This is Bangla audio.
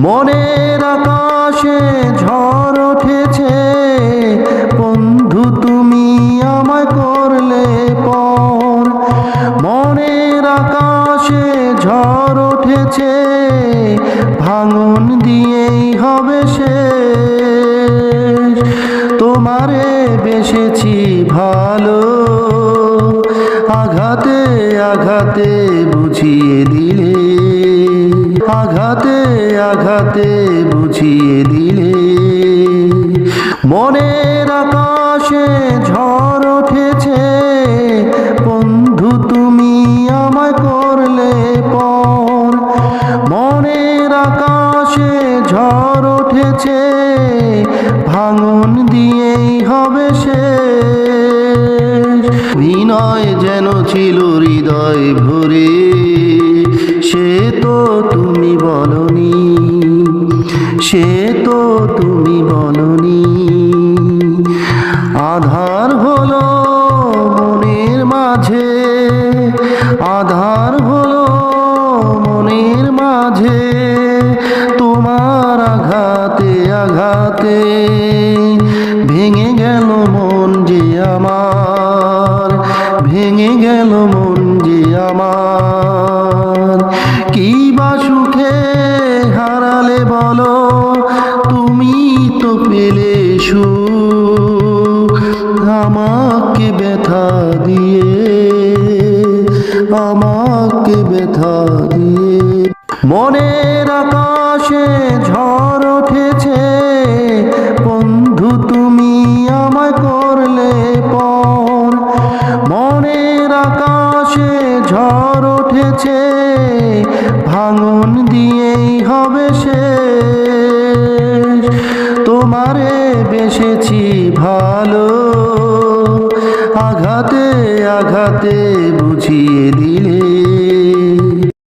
মনের আকাশে ঝড় উঠেছে, বন্ধু তুমি আমায় করলে পর। মনের আকাশে ঝড় উঠেছে, ভাঙন দিয়েই হবে শেষ। তোমারে বেসেছি ভালো, আঘাতে আঘাতে বুঝিয়ে দিলে, আঘাতে আঘাতে বুঝিয়ে দিলে। মনের আকাশে ঝড় উঠেছে, বন্ধু তুমি আমায় করলে পর। মনের আকাশে ঝড় উঠেছে, ভাঙন দিয়েই হবে শেষ। বিনয় যেন ছিল হৃদয় ভরে, সে তো তুমি বলনি, সে তো তুমি বলনি। আধার হলো মনের মাঝে, আধার হলো মনের মাঝে, তোমার আঘাতে আঘাতে ভেঙে গেল মন যে আমার, ভেঙে গেল মন যে আমার। কি বা সুখে হারালে বলো, তুমি তো পেলে সুখ আমাকে ব্যথা দিয়ে, আমাকে ব্যথা দিয়ে। মনের আকাশে ঝড় উঠেছে, বন্ধু তুমি আমায় করলে পর। মনের আকাশে ঝড় উঠেছে, ভাঙন দিয়েই হবে শেষ। তোমারে বেসেছি ভালো, আঘাতে আঘাতে বুঝিয়ে দিলে।